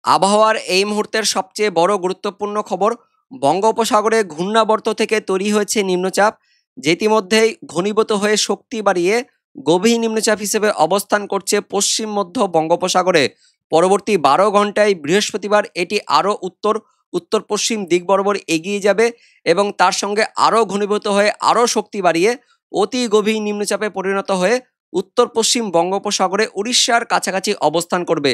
আবহাওয়ার এই মুহূর্তের সবচেয়ে বড় গুরুত্বপূর্ণ খবর, বঙ্গোপসাগরে ঘূর্ণাবর্ত থেকে তৈরি হয়েছে নিম্নচাপ, যে ইতিমধ্যেই ঘনীভূত হয়ে শক্তি বাড়িয়ে গভীর নিম্নচাপ হিসেবে অবস্থান করছে পশ্চিম মধ্য বঙ্গোপসাগরে। পরবর্তী 12 ঘন্টায় বৃহস্পতিবার এটি আরও উত্তর উত্তর পশ্চিম দিক বরাবর এগিয়ে যাবে এবং তার সঙ্গে আরও ঘনীভূত হয়ে আরও শক্তি বাড়িয়ে অতি গভীর নিম্নচাপে পরিণত হয়ে উত্তর পশ্চিম বঙ্গোপসাগরে উড়িষ্যার কাছাকাছি অবস্থান করবে।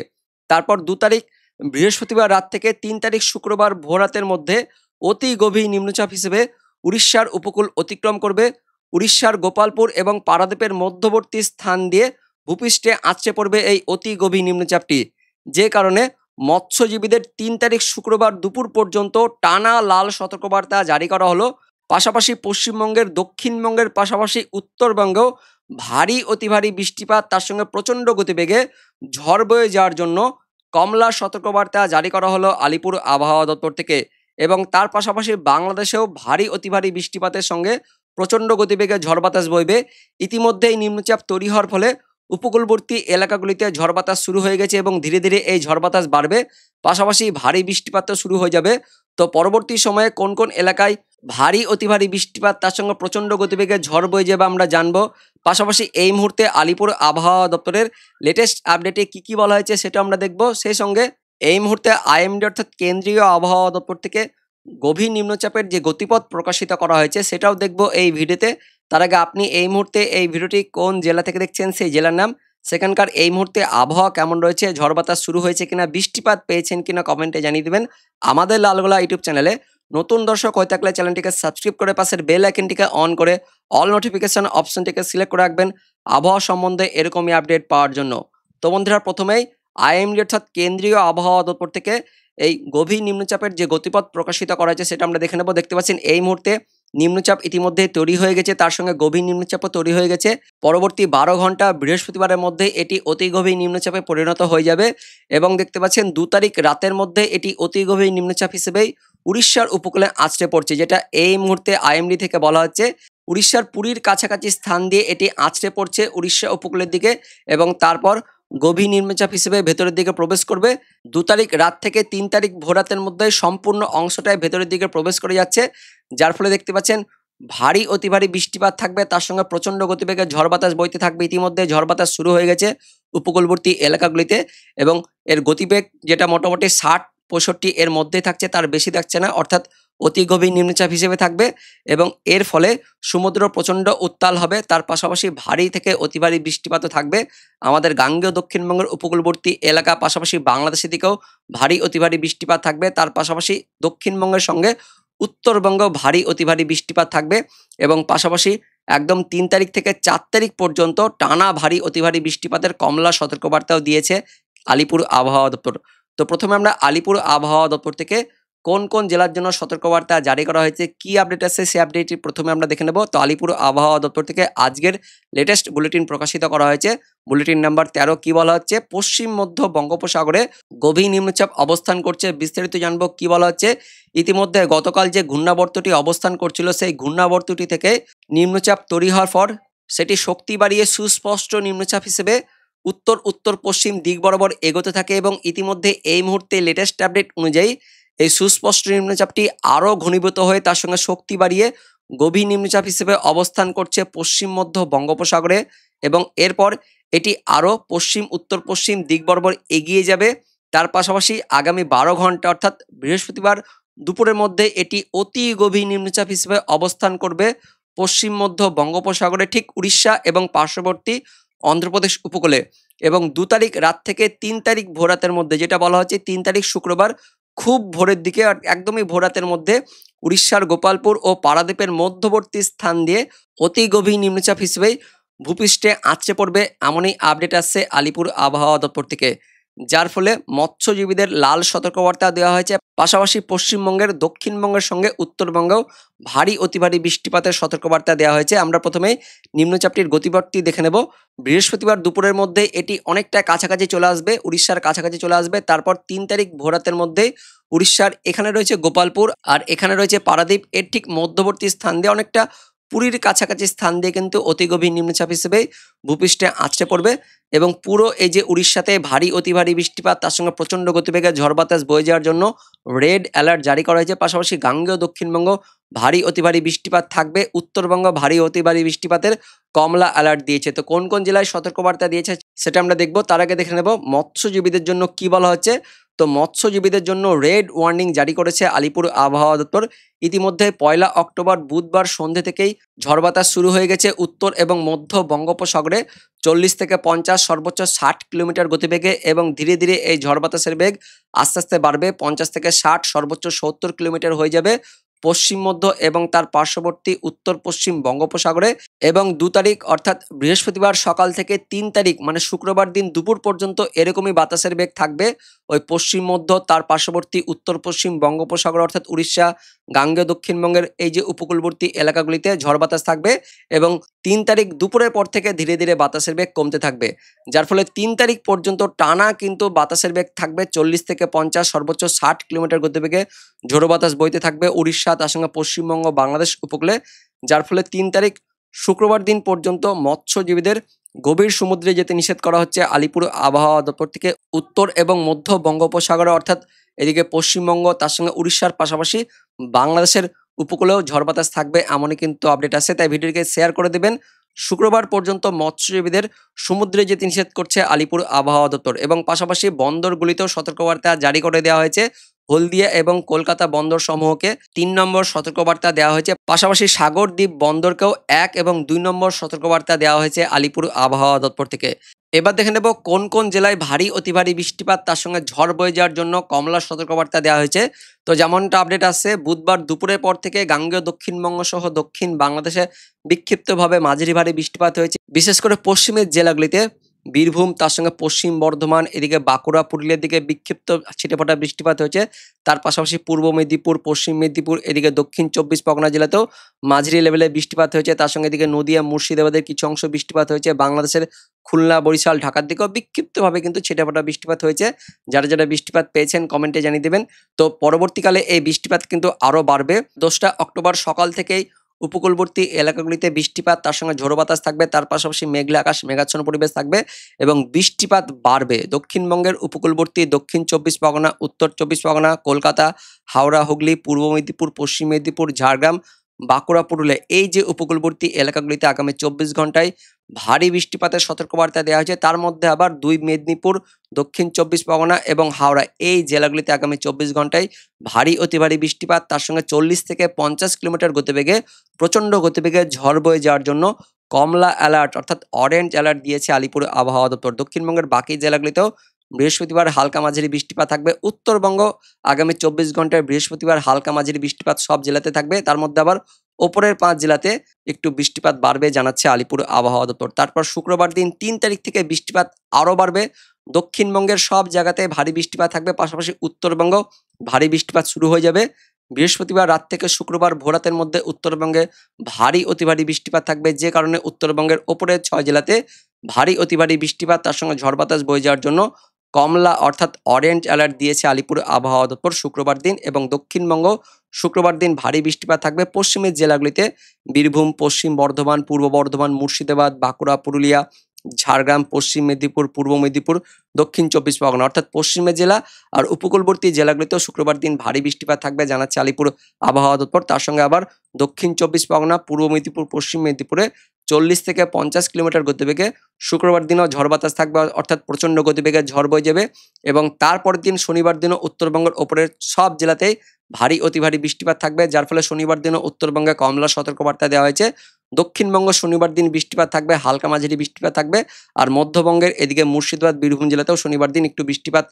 তারপর 2 তারিখ বৃহস্পতিবার রাত থেকে 3 তারিখ শুক্রবার ভোররাতের মধ্যে অতি গভীর নিম্নচাপ হিসেবে উড়িষ্যার উপকূল অতিক্রম করবে। উড়িষ্যার গোপালপুর এবং পারাদ্বীপের মধ্যবর্তী স্থান দিয়ে ভূপৃষ্ঠে আছড়ে পড়বে এই অতি গভীর নিম্নচাপটি, যে কারণে মৎস্যজীবীদের 3 তারিখ শুক্রবার দুপুর পর্যন্ত টানা লাল সতর্কবার্তা জারি করা হলো। পাশাপাশি পশ্চিমবঙ্গের দক্ষিণবঙ্গের পাশাপাশি উত্তরবঙ্গেও ভারী অতি ভারী বৃষ্টিপাত তার সঙ্গে প্রচণ্ড গতিবেগে ঝড় বয়ে যাওয়ার জন্য কমলা সতর্কবার্তা জারি করা হলো আলিপুর আবহাওয়া দপ্তর থেকে। এবং তার পাশাপাশি বাংলাদেশেও ভারী অতি ভারী বৃষ্টিপাতের সঙ্গে প্রচণ্ড গতিবেগে ঝড় বাতাস বইবে। ইতিমধ্যেই নিম্নচাপ তৈরি হওয়ার ফলে উপকূলবর্তী এলাকাগুলিতে ঝড় বাতাস শুরু হয়ে গেছে এবং ধীরে ধীরে এই ঝড় বাতাস বাড়বে, পাশাপাশি ভারী বৃষ্টিপাতও শুরু হয়ে যাবে। তো পরবর্তী সময়ে কোন কোন এলাকায় ভারী অতি ভারী বৃষ্টিপাত তার সঙ্গে প্রচণ্ড গতিবেগে ঝড় বয়ে যাবে আমরা জানবো। পাশাপাশি এই মুহূর্তে আলিপুর আবহাওয়া দপ্তরের লেটেস্ট আপডেটে কি বলা হয়েছে সেটা আমরা দেখব। সেই সঙ্গে এই মুহূর্তে আইএমডি অর্থাৎ কেন্দ্রীয় আবহাওয়া দপ্তর থেকে গভীর নিম্নচাপের যে গতিপথ প্রকাশিত করা হয়েছে সেটাও দেখব এই ভিডিওতে। তার আগে আপনি এই মুহূর্তে এই ভিডিওটি কোন জেলা থেকে দেখছেন সেই জেলার নাম, সেখানকার এই মুহূর্তে আবহাওয়া কেমন রয়েছে, ঝড় বাতাস শুরু হয়েছে কিনা, বৃষ্টিপাত পেয়েছেন কিনা কমেন্টে জানিয়ে দেবেন। আমাদের লালগোলা ইউটিউব চ্যানেলে নতুন দর্শক হয়ে থাকলে চ্যানেলটিকে সাবস্ক্রাইব করে পাশের বেল আইকনটিকে অন করে অল নোটিফিকেশন অপশনটিকে সিলেক্ট করে রাখবেন আবহাওয়া সম্বন্ধে এরকমই আপডেট পাওয়ার জন্য। তো বন্ধুরা, প্রথমেই আইএমডি অর্থাৎ কেন্দ্রীয় আবহাওয়া দপ্তর থেকে এই গভীর নিম্নচাপের যে গতিপথ প্রকাশিত করা হয়েছে সেটা আমরা দেখে নেব। দেখতে পাচ্ছেন এই মুহূর্তে নিম্নচাপ ইতিমধ্যে তৈরি হয়ে গেছে, তার সঙ্গে গভীর নিম্নচাপও তৈরি হয়ে গেছে। পরবর্তী 12 ঘন্টা বৃহস্পতিবারের মধ্যে এটি অতি গভীর নিম্নচাপে পরিণত হয়ে যাবে এবং দেখতে পাচ্ছেন 2 তারিখ রাতের মধ্যে এটি অতি গভীর নিম্নচাপ হিসেবেই উড়িষ্যার উপকূলে আছড়ে পড়ছে, যেটা এই মুহূর্তে আইএমডি থেকে বলা হচ্ছে। উড়িষ্যার পুরীর কাছাকাছি স্থান দিয়ে এটি আছড়ে পড়ছে উড়িষ্যা উপকূলের দিকে এবং তারপর গভীর নিম্নচাপ হিসেবে ভেতরের দিকে প্রবেশ করবে। 2 তারিখ রাত থেকে 3 তারিখ ভোররাতের মধ্যে সম্পূর্ণ অংশটাই ভেতরের দিকে প্রবেশ করে যাচ্ছে, যার ফলে দেখতে পাচ্ছেন ভারী অতি ভারী বৃষ্টিপাত থাকবে, তার সঙ্গে প্রচণ্ড গতিবেগে ঝড় বাতাস বইতে থাকবে। ইতিমধ্যে ঝড় বাতাস শুরু হয়ে গেছে উপকূলবর্তী এলাকাগুলিতে এবং এর গতিবেগ যেটা মোটামুটি 60-65 এর মধ্যেই থাকছে, তার বেশি থাকছে না, অর্থাৎ অতি গভীর নিম্নচাপ হিসেবে থাকবে এবং এর ফলে সমুদ্র প্রচণ্ড উত্তাল হবে। তার পাশাপাশি ভারী থেকে অতি ভারী বৃষ্টিপাতও থাকবে। আমাদের গাঙ্গেয় দক্ষিণবঙ্গের উপকূলবর্তী এলাকা পাশাপাশি বাংলাদেশের দিকেও ভারী অতি ভারী বৃষ্টিপাত থাকবে। তার পাশাপাশি দক্ষিণবঙ্গের সঙ্গে উত্তরবঙ্গেও ভারী অতি ভারী বৃষ্টিপাত থাকবে এবং পাশাপাশি একদম 3 তারিখ থেকে 4 তারিখ পর্যন্ত টানা ভারী অতি ভারী বৃষ্টিপাতের কমলা সতর্কবার্তাও দিয়েছে আলিপুর আবহাওয়া দপ্তর। তো প্রথমে আমরা আলিপুর আবহাওয়া দপ্তর থেকে কোন কোন জেলার জন্য সতর্কবার্তা জারি করা হয়েছে, কি আপডেট আছে সেই আপডেটটি প্রথমে আমরা দেখে নেব। তো আলিপুর আবহাওয়া দপ্তর থেকে আজকের লেটেস্ট বুলেটিন প্রকাশিত করা হয়েছে। বুলেটিন নাম্বার 13 কি বলা হচ্ছে, পশ্চিম মধ্য বঙ্গোপসাগরে গভীর নিম্নচাপ অবস্থান করছে। বিস্তারিত জানবো কি বলা হচ্ছে। ইতিমধ্যে গতকাল যে ঘূর্ণাবর্তটি অবস্থান করছিল সেই ঘূর্ণাবর্তটি থেকে নিম্নচাপ তৈরি হওয়ার পর সেটি শক্তি বাড়িয়ে সুস্পষ্ট নিম্নচাপ হিসেবে উত্তর উত্তর পশ্চিম দিক বরাবর এগোতে থাকে এবং ইতিমধ্যে এই মুহূর্তে লেটেস্ট আপডেট অনুযায়ী এই সুস্পষ্ট নিম্নচাপটি আরও ঘনীভূত হয়ে তার সঙ্গে শক্তি বাড়িয়ে গভীর নিম্নচাপ হিসেবে অবস্থান করছে পশ্চিম মধ্য বঙ্গোপসাগরে এবং এরপর এটি আরও পশ্চিম উত্তর পশ্চিম দিক বরাবর এগিয়ে যাবে। তার পাশাপাশি আগামী 12 ঘন্টা অর্থাৎ বৃহস্পতিবার দুপুরের মধ্যে এটি অতি গভীর নিম্নচাপ হিসেবে অবস্থান করবে পশ্চিম মধ্য বঙ্গোপসাগরে, ঠিক উড়িষ্যা এবং পার্শ্ববর্তী অন্ধ্রপ্রদেশ উপকূলে। এবং 2 তারিখ রাত থেকে 3 তারিখ ভোররাতের মধ্যে, যেটা বলা হচ্ছে 3 তারিখ শুক্রবার খুব ভোরের দিকে একদমই ভোররাতের মধ্যে উড়িষ্যার গোপালপুর ও পারাদ্বীপের মধ্যবর্তী স্থান দিয়ে অতি গভীর নিম্নচাপ হিসেবেই ভূপৃষ্ঠে আছড়ে পড়বে, এমনই আপডেট আসছে আলিপুর আবহাওয়া দপ্তর থেকে, যার ফলে মৎস্যজীবীদের লাল সতর্কবার্তা দেওয়া হয়েছে। পাশাপাশি পশ্চিমবঙ্গের দক্ষিণবঙ্গের সঙ্গে উত্তরবঙ্গেও ভারী অতি ভারী বৃষ্টিপাতের সতর্কবার্তা দেওয়া হয়েছে। আমরা প্রথমেই নিম্নচাপটির গতিপথটি দেখে নেব। বৃহস্পতিবার দুপুরের মধ্যে এটি অনেকটা কাছাকাছি চলে আসবে, উড়িষ্যার কাছাকাছি চলে আসবে। তারপর 3 তারিখ ভোররাতের মধ্যেই উড়িষ্যার এখানে রয়েছে গোপালপুর আর এখানে রয়েছে পারাদ্বীপ, এর ঠিক মধ্যবর্তী স্থান দিয়ে অনেকটা পুরীর কাছাকাছি স্থান দিয়ে কিন্তু অতি গভীর নিম্নচাপ হিসেবে ভূপৃষ্ঠে আছড়ে পড়বে এবং পুরো এই যে উড়িষ্যাতে ভারী অতি ভারী বৃষ্টিপাত তার সঙ্গে প্রচণ্ড গতিবেগে ঝড় বাতাস বয়ে যাওয়ার জন্য রেড অ্যালার্ট জারি করা হয়েছে। পাশাপাশি গাঙ্গেয় দক্ষিণবঙ্গ ভারী অতি ভারী বৃষ্টিপাত থাকবে, উত্তরবঙ্গ ভারী অতি ভারী বৃষ্টিপাতের কমলা অ্যালার্ট দিয়েছে। তো কোন কোন জেলায় সতর্কবার্তা দিয়েছে সেটা আমরা দেখব। তার আগে দেখে নেব মৎস্যজীবীদের জন্য কি বলা হচ্ছে। তো মৎস্যজীবীদের জন্য রেড ওয়ার্নিং জারি করেছে আলিপুর আবহাওয়া দপ্তর। ইতিমধ্যে 1 অক্টোবর বুধবার সন্ধ্যে থেকেই ঝড় বাতাস শুরু হয়ে গেছে উত্তর এবং মধ্য বঙ্গোপসাগরে 40 থেকে 50 সর্বোচ্চ 60 কিলোমিটার গতিবেগে এবং ধীরে ধীরে এই ঝড় বাতাসের বেগ আস্তে আস্তে বাড়বে 50 থেকে 60 সর্বোচ্চ 70 কিলোমিটার হয়ে যাবে পশ্চিম মধ্য এবং তার পার্শ্ববর্তী উত্তর পশ্চিম বঙ্গোপসাগরে। এবং 2 তারিখ অর্থাৎ বৃহস্পতিবার সকাল থেকে 3 তারিখ মানে শুক্রবার দিন দুপুর পর্যন্ত এরকমই বাতাসের বেগ থাকবে ওই পশ্চিম মধ্য তার পার্শ্ববর্তী উত্তর পশ্চিম বঙ্গোপসাগর অর্থাৎ উড়িষ্যা গাঙ্গেয় দক্ষিণবঙ্গের এই যে উপকূলবর্তী এলাকাগুলিতে ঝড় বাতাস থাকবে এবং 3 তারিখ দুপুরের পর থেকে ধীরে ধীরে বাতাসের বেগ কমতে থাকবে, যার ফলে 3 তারিখ পর্যন্ত টানা কিন্তু বাতাসের বেগ থাকবে 40 থেকে 50 সর্বোচ্চ 60 কিলোমিটার গতিবেগে ঝোড়ো বাতাস বইতে থাকবে উড়িষ্যা তার সঙ্গে পশ্চিমবঙ্গ বাংলাদেশ উপকূলে। যার ফলে 3 তারিখ শুক্রবার দিন পর্যন্ত মৎস্যজীবীদের গভীর সমুদ্রে যেতে নিষেধ করা হচ্ছে আলিপুর আবহাওয়া দপ্তর থেকে। উত্তর এবং মধ্য বঙ্গোপসাগরে অর্থাৎ এদিকে পশ্চিমবঙ্গ তার সঙ্গে উড়িষ্যার পাশাপাশি বাংলাদেশের উপকূলেও ঝড় বাতাস থাকবে এমনই কিন্তু আপডেট আছে, তাই ভিডিওটিকে শেয়ার করে দেবেন। শুক্রবার পর্যন্ত মৎস্যজীবীদের সমুদ্রে যেতে নিষেধ করছে আলিপুর আবহাওয়া দপ্তর এবং পাশাপাশি বন্দরগুলিতেও সতর্কবার্তা জারি করে দেওয়া হয়েছে। হলদিয়া এবং কলকাতা বন্দর সমূহকে 3 নম্বর সতর্কবার্তা দেওয়া হয়েছে, পাশাপাশি সাগরদ্বীপ বন্দরকেও 1 এবং 2 নম্বর সতর্কবার্তা দেওয়া হয়েছে আলিপুর আবহাওয়া দপ্তর থেকে। এবার দেখে নেব কোন কোন জেলায় ভারী অতি ভারী বৃষ্টিপাত তার সঙ্গে ঝড় বয়ে যাওয়ার জন্য কমলা সতর্কবার্তা দেওয়া হয়েছে। তো যেমনটা আপডেট আসছে বুধবার দুপুরের পর থেকে গাঙ্গেয় দক্ষিণবঙ্গ সহ দক্ষিণ বাংলাদেশে বিক্ষিপ্তভাবে মাঝারি ভারী বৃষ্টিপাত হয়েছে, বিশেষ করে পশ্চিমের জেলাগুলিতে বীরভূম তার সঙ্গে পশ্চিম বর্ধমান এদিকে বাঁকুড়া পুরুলিয়ার দিকে বিক্ষিপ্ত ছিটেফোঁটা বৃষ্টিপাত হয়েছে। তার পাশাপাশি পূর্ব মেদিনীপুর পশ্চিম মেদিনীপুর এদিকে দক্ষিণ 24 পরগনা জেলাতেও মাঝারি লেভেলে বৃষ্টিপাত হয়েছে। তার সঙ্গে এদিকে নদিয়া মুর্শিদাবাদের কিছু অংশ বৃষ্টিপাত হয়েছে। বাংলাদেশের খুলনা বরিশাল ঢাকার দিকেও বিক্ষিপ্তভাবে কিন্তু ছিটেফোঁটা বৃষ্টিপাত হয়েছে। যারা যারা বৃষ্টিপাত পেয়েছেন কমেন্টে জানিয়ে দেবেন। তো পরবর্তীকালে এই বৃষ্টিপাত কিন্তু আরও বাড়বে। 2 অক্টোবর সকাল থেকেই উপকূলবর্তী এলাকাগুলিতে বৃষ্টিপাত তার সঙ্গে ঝোড়ো বাতাস থাকবে, তার পাশাপাশি মেঘলা আকাশ মেঘাচ্ছন্ন পরিবেশ থাকবে এবং বৃষ্টিপাত বাড়বে দক্ষিণবঙ্গের উপকূলবর্তী দক্ষিণ 24 পরগনা উত্তর 24 পরগনা কলকাতা হাওড়া হুগলি পূর্ব মেদিনীপুর পশ্চিম মেদিনীপুর ঝাড়গ্রাম বাঁকুড়া পুরুলিয়া এই যে উপকূলবর্তী এলাকাগুলিতে আগামী 24 ঘন্টায় ভারী বৃষ্টিপাতের সতর্কবার্তা দেওয়া হয়েছে। তার মধ্যে আবার 2 মেদিনীপুর দক্ষিণ 24 পরগনা এবং হাওড়া এই জেলাগুলিতে আগামী 24 ঘন্টায় ভারী অতি ভারী বৃষ্টিপাত তার সঙ্গে 40 থেকে 50 কিলোমিটার গতিবেগে প্রচণ্ড গতিবেগে ঝড় বয়ে যাওয়ার জন্য কমলা অ্যালার্ট অর্থাৎ অরেঞ্জ অ্যালার্ট দিয়েছে আলিপুর আবহাওয়া দপ্তর। দক্ষিণবঙ্গের বাকি জেলাগুলিতেও বৃহস্পতিবার হালকা মাঝারি বৃষ্টিপাত থাকবে। উত্তরবঙ্গ আগামী 24 ঘন্টায় বৃহস্পতিবার হালকা মাঝারি বৃষ্টিপাত সব জেলাতে থাকবে, তার মধ্যে আবার ওপরের 5 জেলাতে একটু বৃষ্টিপাত বাড়বে জানাচ্ছে আলিপুর আবহাওয়া দপ্তর। তারপর শুক্রবার দিন 3 তারিখ থেকে বৃষ্টিপাত আরও বাড়বে। দক্ষিণবঙ্গের সব জায়গাতে ভারী বৃষ্টিপাত থাকবে, পাশাপাশি উত্তরবঙ্গ ভারী বৃষ্টিপাত শুরু হয়ে যাবে। বৃহস্পতিবার রাত থেকে শুক্রবার ভোরাতের মধ্যে উত্তরবঙ্গে ভারী অতি ভারী বৃষ্টিপাত থাকবে, যে কারণে উত্তরবঙ্গের ওপরের 6 জেলাতে ভারী অতি ভারী বৃষ্টিপাত তার সঙ্গে ঝড় বাতাস বয়ে যাওয়ার জন্য কমলা অর্থাৎ অরেঞ্জ অ্যালার্ট দিয়েছে আলিপুর আবহাওয়া দপ্তর শুক্রবার দিন। এবং দক্ষিণবঙ্গ শুক্রবার দিন ভারী বৃষ্টিপাত থাকবে পশ্চিমের জেলাগুলিতে বীরভূম পশ্চিম বর্ধমান পূর্ব বর্ধমান মুর্শিদাবাদ বাঁকুড়া পুরুলিয়া ঝাড়গ্রাম পশ্চিম মেদিনীপুর পূর্ব মেদিনীপুর দক্ষিণ 24 পরগনা অর্থাৎ পশ্চিমের জেলা আর উপকূলবর্তী জেলাগুলিতেও শুক্রবার দিন ভারী বৃষ্টিপাত থাকবে জানাচ্ছে আলিপুর আবহাওয়া দপ্তর। তার সঙ্গে আবার দক্ষিণ 24 পরগনা পূর্ব মেদিনীপুর পশ্চিম মেদিনীপুরে 40 থেকে 50 কিলোমিটার গতিবেগে শুক্রবার দিনও ঝড় বাতাস থাকবে অর্থাৎ প্রচণ্ড গতিবেগে ঝড় বয়ে যাবে। এবং তারপরের দিন শনিবার দিনও উত্তরবঙ্গের ওপরের সব জেলাতেই ভারী অতি ভারী বৃষ্টিপাত থাকবে, যার ফলে শনিবার দিনও উত্তরবঙ্গে কমলা সতর্কবার্তা দেওয়া হয়েছে। দক্ষিণবঙ্গ শনিবার দিন বৃষ্টিপাত থাকবে, হালকা মাঝারি বৃষ্টিপাত থাকবে। আর মধ্যবঙ্গের এদিকে মুর্শিদাবাদ বীরভূম জেলাতেও শনিবার দিন একটু বৃষ্টিপাত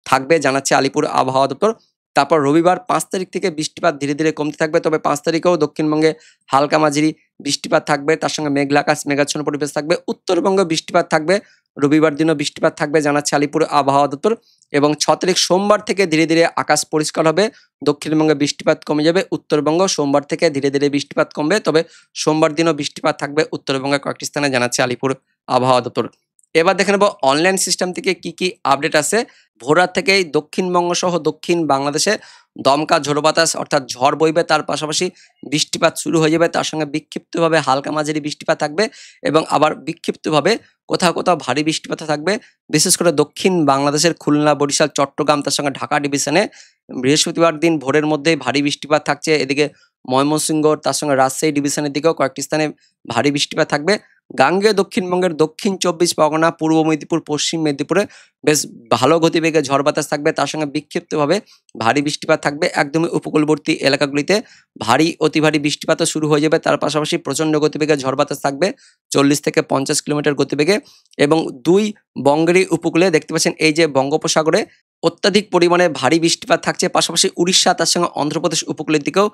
থাকবে জানাচ্ছে আলিপুর আবহাওয়া দপ্তর। তারপর রবিবার 5 তারিখ থেকে বৃষ্টিপাত ধীরে ধীরে কমতে থাকবে, তবে 5 তারিখেও দক্ষিণবঙ্গে হালকা মাঝারি বৃষ্টিপাত থাকবে, তার সঙ্গে মেঘলা আকাশ মেঘাচ্ছন্ন পরিবেশ থাকবে। উত্তরবঙ্গে বৃষ্টিপাত থাকবে, রবিবার দিনও বৃষ্টিপাত থাকবে জানাচ্ছে আলিপুর আবহাওয়া দপ্তর। এবং 6 তারিখ সোমবার থেকে ধীরে ধীরে আকাশ পরিষ্কার হবে, দক্ষিণবঙ্গে বৃষ্টিপাত কমে যাবে। উত্তরবঙ্গ সোমবার থেকে ধীরে ধীরে বৃষ্টিপাত কমবে, তবে সোমবার দিনও বৃষ্টিপাত থাকবে উত্তরবঙ্গের কয়েকটি স্থানে জানাচ্ছে আলিপুর আবহাওয়া দপ্তর। এবার দেখে নেব অনলাইন সিস্টেম থেকে কি কি আপডেট আছে। ভোররাত থেকেই দক্ষিণবঙ্গ সহ দক্ষিণ বাংলাদেশে দমকা ঝোড়ো বাতাস অর্থাৎ ঝড় বইবে, তার পাশাপাশি বৃষ্টিপাত শুরু হয়ে যাবে, তার সঙ্গে বিক্ষিপ্তভাবে হালকা মাঝারি বৃষ্টিপাত থাকবে এবং আবার বিক্ষিপ্তভাবে কোথাও কোথাও ভারী বৃষ্টিপাত থাকবে। বিশেষ করে দক্ষিণ বাংলাদেশের খুলনা, বরিশাল, চট্টগ্রাম, তার সঙ্গে ঢাকা ডিভিশনে বৃহস্পতিবার দিন ভোরের মধ্যেই ভারী বৃষ্টিপাত থাকছে। এদিকে ময়মনসিংহ, তার সঙ্গে রাজশাহী ডিভিশনের দিকেও কয়েকটি স্থানে ভারী বৃষ্টিপাত থাকবে। গাঙ্গেয় দক্ষিণবঙ্গের দক্ষিণ 24 পরগনা, পূর্ব মেদিনীপুর, পশ্চিম মেদিনীপুরে বেশ ভালো গতিবেগে ঝড় বাতাস থাকবে, তার সঙ্গে বিক্ষিপ্তভাবে ভারী বৃষ্টিপাত থাকবে। একদমই উপকূলবর্তী এলাকাগুলিতে ভারী অতি ভারী বৃষ্টিপাতও শুরু হয়ে যাবে, তার পাশাপাশি প্রচণ্ড গতিবেগে ঝড় বাতাস থাকবে 40 থেকে 50 কিলোমিটার গতিবেগে। এবং দুই বঙ্গেরই উপকূলে দেখতে পাচ্ছেন এই যে বঙ্গোপসাগরে অত্যাধিক পরিমাণে ভারী বৃষ্টিপাত থাকছে, পাশাপাশি উড়িষ্যা, তার সঙ্গে অন্ধ্রপ্রদেশ উপকূলের দিকেও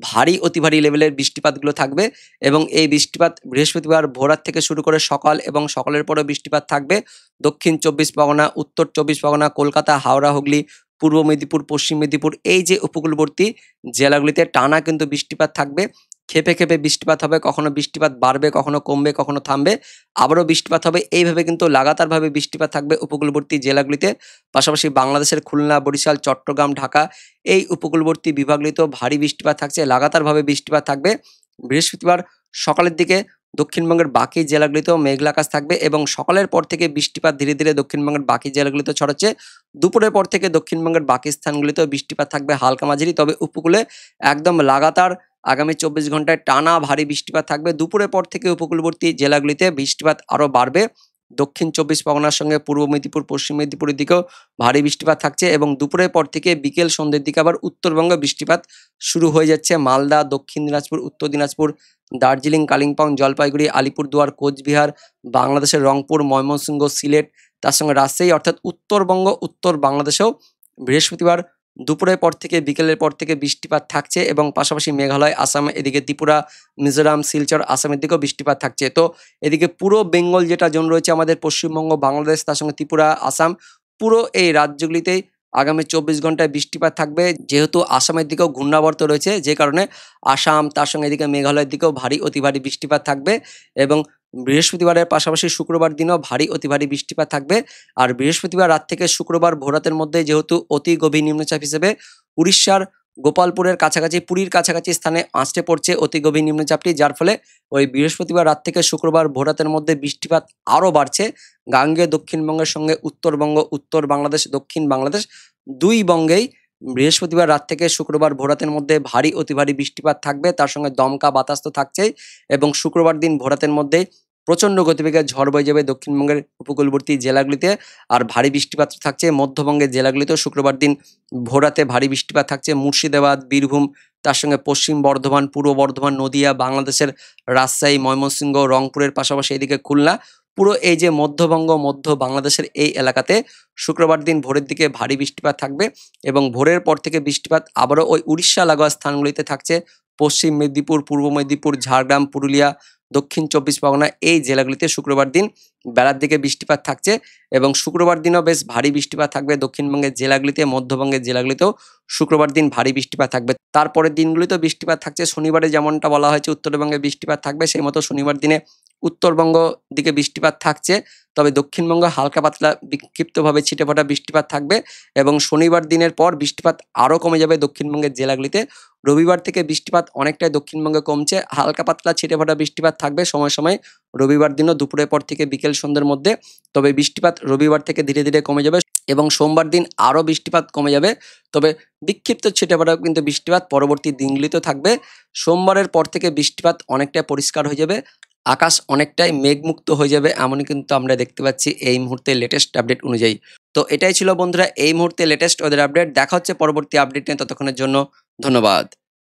ভারী অতি ভারী লেভেলের বৃষ্টিপাতগুলো থাকবে। এবং এই বৃষ্টিপাত বৃহস্পতিবার ভোররাত থেকে শুরু করে সকাল এবং সকালের পরেও বৃষ্টিপাত থাকবে দক্ষিণ 24 পরগনা, উত্তর 24 পরগনা, কলকাতা, হাওড়া, হুগলি, পূর্ব মেদিনীপুর, পশ্চিম মেদিনীপুর, এই যে উপকূলবর্তী জেলাগুলিতে টানা কিন্তু বৃষ্টিপাত থাকবে। খেপে খেপে বৃষ্টিপাত হবে, কখনো বৃষ্টিপাত বাড়বে, কখনো কমবে, কখনো থামবে, আবারও বৃষ্টিপাত হবে। এইভাবে কিন্তু লাগাতারভাবে বৃষ্টিপাত থাকবে উপকূলবর্তী জেলাগুলিতে। পাশাপাশি বাংলাদেশের খুলনা, বরিশাল, চট্টগ্রাম, ঢাকা এই উপকূলবর্তী বিভাগগুলিতেও ভারী বৃষ্টিপাত থাকছে, লাগাতারভাবে বৃষ্টিপাত থাকবে। বৃহস্পতিবার সকালের দিকে দক্ষিণবঙ্গের বাকি জেলাগুলিতেও মেঘলা আকাশ থাকবে এবং সকালের পর থেকে বৃষ্টিপাত ধীরে ধীরে দক্ষিণবঙ্গের বাকি জেলাগুলিতে ছড়াচ্ছে। দুপুরের পর থেকে দক্ষিণবঙ্গের বাকি স্থানগুলিতেও বৃষ্টিপাত থাকবে হালকা মাঝারি, তবে উপকূলে একদম লাগাতার আগামী 24 ঘন্টায় টানা ভারী বৃষ্টিপাত থাকবে। দুপুরের পর থেকে উপকূলবর্তী জেলাগুলিতে বৃষ্টিপাত আরও বাড়বে। দক্ষিণ 24 পরগনার সঙ্গে পূর্ব মেদিনীপুর, পশ্চিম মেদিনীপুরের দিকেও ভারী বৃষ্টিপাত থাকছে এবং দুপুরের পর থেকে বিকেল সন্ধ্যের দিকে আবার উত্তরবঙ্গে বৃষ্টিপাত শুরু হয়ে যাচ্ছে। মালদা, দক্ষিণ দিনাজপুর, উত্তর দিনাজপুর, দার্জিলিং, কালিম্পং, জলপাইগুড়ি, আলিপুরদুয়ার, কোচবিহার, বাংলাদেশের রংপুর, ময়মনসিংহ, সিলেট, তার সঙ্গে রাজশাহী অর্থাৎ উত্তরবঙ্গ, উত্তর বাংলাদেশেও বৃহস্পতিবার দুপুরের পর থেকে বিকেলের পর থেকে বৃষ্টিপাত থাকছে এবং পাশাপাশি মেঘালয়, আসাম, এদিকে ত্রিপুরা, মিজোরাম, শিলচর, আসামের দিকেও বৃষ্টিপাত থাকছে। তো এদিকে পুরো বেঙ্গল যেটা জোন রয়েছে আমাদের পশ্চিমবঙ্গ, বাংলাদেশ, তার সঙ্গে ত্রিপুরা, আসাম, পুরো এই রাজ্যগুলিতেই আগামী 24 ঘন্টায় বৃষ্টিপাত থাকবে। যেহেতু আসামের দিকেও ঘূর্ণাবর্ত রয়েছে, যে কারণে আসাম, তার সঙ্গে এদিকে মেঘালয়ের দিকেও ভারী অতি ভারী বৃষ্টিপাত থাকবে এবং বৃহস্পতিবারের পাশাপাশি শুক্রবার দিনও ভারী অতি ভারী বৃষ্টিপাত থাকবে। আর বৃহস্পতিবার রাত থেকে শুক্রবার ভোরাতের মধ্যে যেহেতু অতি গভীর নিম্নচাপ হিসেবে উড়িষ্যার গোপালপুরের কাছাকাছি, পুরীর কাছাকাছি স্থানে আঁচড়ে পড়ছে অতি গভীর নিম্নচাপটি, যার ফলে ওই বৃহস্পতিবার রাত থেকে শুক্রবার ভোরাতের মধ্যে বৃষ্টিপাত আরও বাড়ছে। গাঙ্গেয় দক্ষিণবঙ্গের সঙ্গে উত্তরবঙ্গ, উত্তর বাংলাদেশ, দক্ষিণ বাংলাদেশ দুই বঙ্গেই বৃহস্পতিবার রাত থেকে শুক্রবার ভোরাতের মধ্যে ভারী অতি ভারী বৃষ্টিপাত থাকবে, তার সঙ্গে দমকা বাতাস তো থাকছেই এবং শুক্রবার দিন ভোরাতের মধ্যে প্রচণ্ড গতিবেগে ঝড় বয়ে যাবে দক্ষিণবঙ্গের উপকূলবর্তী জেলাগুলিতে। আর ভারী বৃষ্টিপাত থাকছে মধ্যবঙ্গের জেলাগুলিতেও শুক্রবার দিন ভোরাতে ভারী বৃষ্টিপাত থাকছে মুর্শিদাবাদ, বীরভূম, তার সঙ্গে পশ্চিম বর্ধমান, পূর্ব বর্ধমান, নদিয়া, বাংলাদেশের রাজশাহী, ময়মনসিংহ, রংপুরের পাশাপাশি এদিকে খুলনা, পুরো এই যে মধ্যবঙ্গ, মধ্য বাংলাদেশের এই এলাকাতে শুক্রবার দিন ভোরের দিকে ভারী বৃষ্টিপাত থাকবে এবং ভোরের পর থেকে বৃষ্টিপাত আবারও ওই উড়িষ্যা লাগোয়া স্থানগুলিতে থাকছে। পশ্চিম মেদিনীপুর, পূর্ব মেদিনীপুর, ঝাড়গ্রাম, পুরুলিয়া, দক্ষিণ 24 পরগনা এই জেলাগুলিতে শুক্রবার দিন বেলার দিকে বৃষ্টিপাত থাকছে এবং শুক্রবার দিনও বেশ ভারী বৃষ্টিপাত থাকবে দক্ষিণবঙ্গের জেলাগুলিতে, মধ্যবঙ্গের জেলাগুলিতেও শুক্রবার দিন ভারী বৃষ্টিপাত থাকবে। তারপরের দিনগুলিতেও বৃষ্টিপাত থাকছে। শনিবারে যেমনটা বলা হয়েছে উত্তরবঙ্গে বৃষ্টিপাত থাকবে, সেই মতো শনিবার দিনে উত্তরবঙ্গ দিকে বৃষ্টিপাত থাকছে, তবে দক্ষিণবঙ্গে হালকা পাতলা বিক্ষিপ্তভাবে ছিটেফোঁটা বৃষ্টিপাত থাকবে এবং শনিবার দিনের পর বৃষ্টিপাত আরও কমে যাবে দক্ষিণবঙ্গের জেলাগুলিতে। রবিবার থেকে বৃষ্টিপাত অনেকটাই দক্ষিণবঙ্গে কমছে, হালকা পাতলা ছিটেফোঁটা বৃষ্টিপাত থাকবে সময় সময় রবিবার দিনও দুপুরের পর থেকে বিকেল সন্ধ্যের মধ্যে, তবে বৃষ্টিপাত রবিবার থেকে ধীরে ধীরে কমে যাবে এবং সোমবার দিন আরও বৃষ্টিপাত কমে যাবে, তবে বিক্ষিপ্ত ছিটেফোঁটা কিন্তু বৃষ্টিপাত পরবর্তী দিনগুলিতেও থাকবে। সোমবারের পর থেকে বৃষ্টিপাত অনেকটাই পরিষ্কার হয়ে যাবে, আকাশ অনেকটাই মেঘমুক্ত হয়ে যাবে, এমনই কিন্তু আমরা দেখতে পাচ্ছি এই মুহূর্তে লেটেস্ট আপডেট অনুযায়ী। তো এটাই ছিল বন্ধুরা এই মুহূর্তে লেটেস্ট ওয়েদার আপডেট। দেখা হচ্ছে পরবর্তী আপডেট নিয়ে, ততক্ষণের জন্য ধন্যবাদ।